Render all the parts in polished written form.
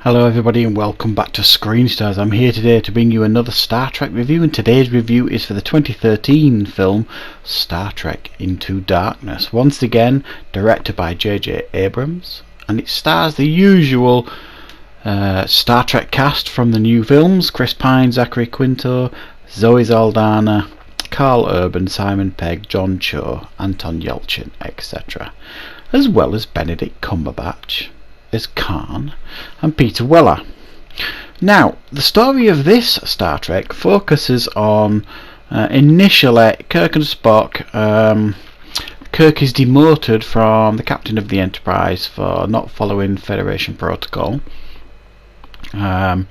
Hello everybody and welcome back to Screen Stars. I'm here today to bring you another Star Trek review, and today's review is for the 2013 film Star Trek Into Darkness. Once again directed by J.J. Abrams, and it stars the usual Star Trek cast from the new films: Chris Pine, Zachary Quinto, Zoe Saldana, Carl Urban, Simon Pegg, John Cho, Anton Yelchin, etc., as well as Benedict Cumberbatch as Khan and Peter Weller. Now, the story of this Star Trek focuses on initially Kirk and Spock. Kirk is demoted from the captain of the Enterprise for not following Federation protocol, and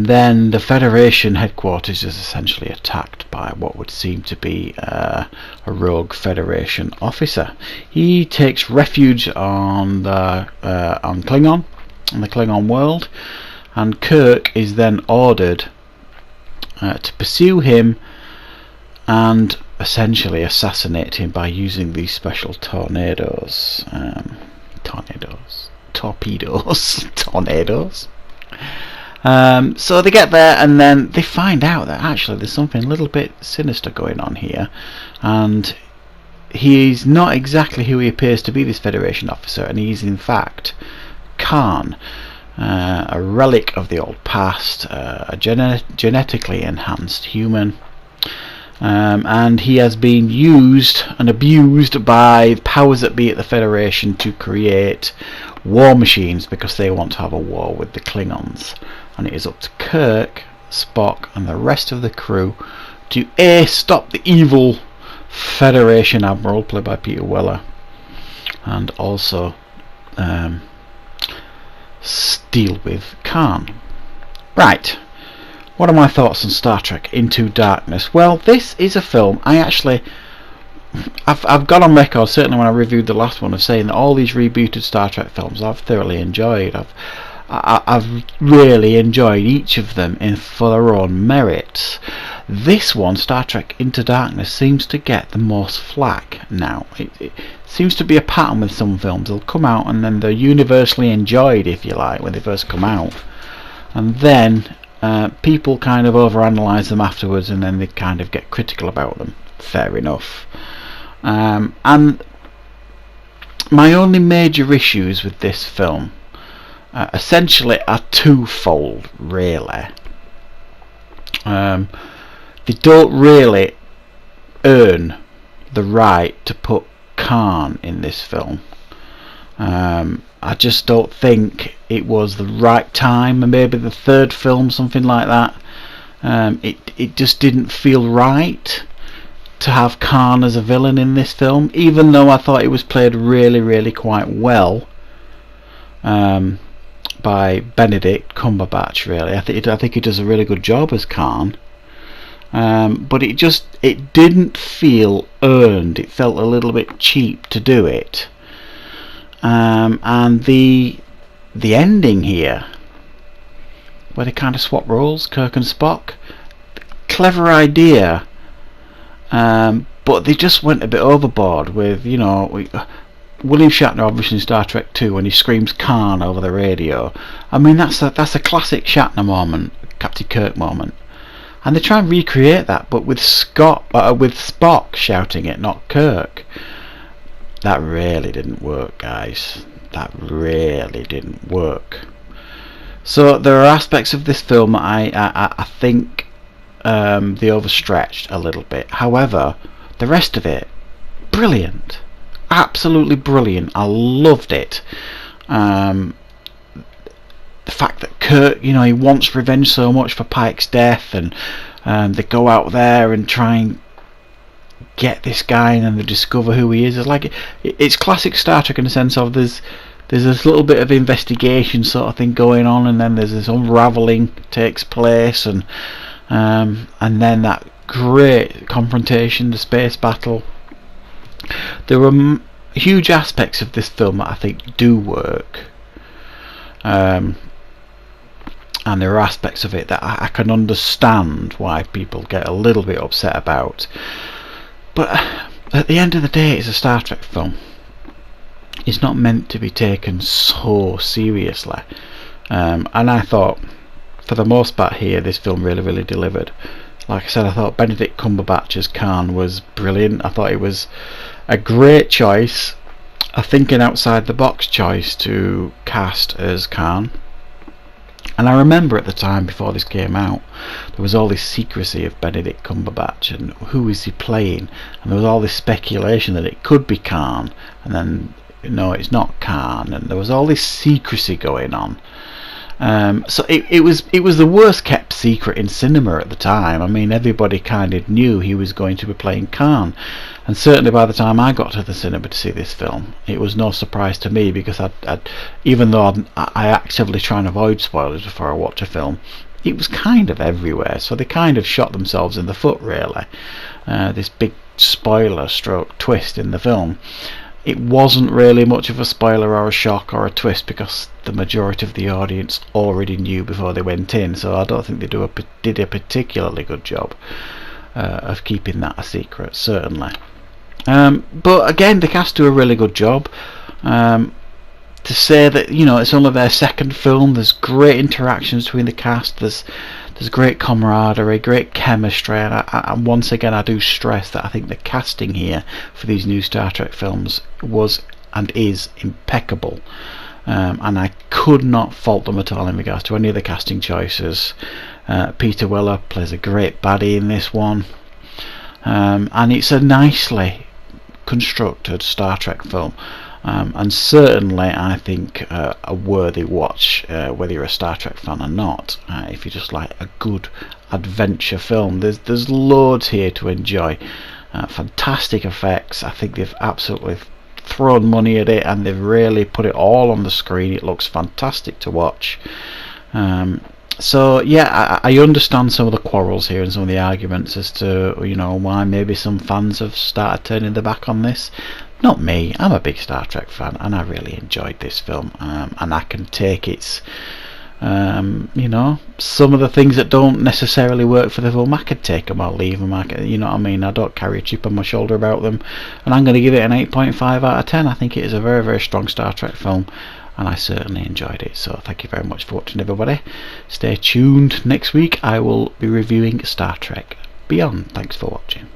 then the Federation headquarters is essentially attacked by what would seem to be a rogue Federation officer. He takes refuge on the Klingon world, and Kirk is then ordered to pursue him and essentially assassinate him by using these special torpedoes. So they get there, and then they find out that actually there's something a little bit sinister going on here, and he's not exactly who he appears to be, this Federation officer, and he's in fact Khan, a relic of the old past, a genetically enhanced human, and he has been used and abused by the powers that be at the Federation to create war machines because they want to have a war with the Klingons. And it is up to Kirk, Spock and the rest of the crew to A, stop the evil Federation Admiral played by Peter Weller, and also deal with Khan. Right, what are my thoughts on Star Trek Into Darkness? Well, this is a film I've gone on record, certainly when I reviewed the last one, of saying that all these rebooted Star Trek films I've thoroughly enjoyed. I've really enjoyed each of them for their own merits. This one, Star Trek Into Darkness, seems to get the most flack now. It seems to be a pattern with some films. They'll come out and then they're universally enjoyed, if you like, when they first come out, and then people kind of overanalyze them afterwards, and then they kind of get critical about them. Fair enough. And my only major issues with this film essentially are twofold, really. They don't really earn the right to put Khan in this film. I just don't think it was the right time, and maybe the third film, something like that. It just didn't feel right to have Khan as a villain in this film, even though I thought it was played really quite well by Benedict Cumberbatch. Really, I think he does a really good job as Khan, but it didn't feel earned. It felt a little bit cheap to do it, and the ending here, where they kind of swap roles, Kirk and Spock, clever idea. But they just went a bit overboard with, William Shatner, obviously in Star Trek 2, when he screams Khan over the radio. I mean, that's a classic Shatner moment, Captain Kirk moment, and they try and recreate that, but with Spock shouting it, not Kirk. That really didn't work, guys. That really didn't work. So there are aspects of this film that I think they overstretched a little bit. However, the rest of it, brilliant, absolutely brilliant. I loved it. The fact that Kirk, he wants revenge so much for Pike's death, and they go out there and try and get this guy, and then they discover who he is. It's classic Star Trek in the sense of there's this little bit of investigation sort of thing going on, and then there's this unraveling takes place, and then that great confrontation, the space battle. There were huge aspects of this film that I think do work, and there are aspects of it that I can understand why people get a little bit upset about. But at the end of the day, it's a Star Trek film. It's not meant to be taken so seriously. and I thought, for the most part here, this film really delivered. Like I said, I thought Benedict Cumberbatch as Khan was brilliant. I thought it was a great choice, a thinking outside the box choice to cast as Khan. And I remember at the time, before this came out, there was all this secrecy of Benedict Cumberbatch and who is he playing, and there was all this speculation that it could be Khan, and then no, it's not Khan, and there was all this secrecy going on. So it was the worst kept secret in cinema at the time. I mean, everybody kind of knew he was going to be playing Khan, and certainly by the time I got to the cinema to see this film, it was no surprise to me, because even though I actively try and avoid spoilers before I watch a film, it was kind of everywhere. So they kind of shot themselves in the foot, really. This big spoiler stroke twist in the film. It wasn't really much of a spoiler or a shock or a twist, because the majority of the audience already knew before they went in, so I don't think they did a particularly good job of keeping that a secret, certainly. But again, the cast do a really good job. To say that, you know, it's only their second film, there's great interactions between the cast, there's great camaraderie, great chemistry, and once again I do stress that I think the casting here for these new Star Trek films was and is impeccable, and I could not fault them at all in regards to any of the casting choices. Peter Weller plays a great baddie in this one, and it's a nicely constructed Star Trek film. And certainly I think a worthy watch, whether you're a Star Trek fan or not. If you just like a good adventure film, there's loads here to enjoy. Fantastic effects. I think they've absolutely thrown money at it, and they've really put it all on the screen. It looks fantastic to watch. So yeah, I understand some of the quarrels here and some of the arguments as to, you know, why maybe some fans have started turning their back on this. Not me. I'm a big Star Trek fan, and I really enjoyed this film, and I can take its, you know, some of the things that don't necessarily work for the film, I could take them or leave them. You know what I mean? I don't carry a chip on my shoulder about them, and I'm going to give it an 8.5 out of 10. I think it is a very strong Star Trek film, and I certainly enjoyed it. So thank you very much for watching, everybody. Stay tuned. Next week I will be reviewing Star Trek Beyond. Thanks for watching.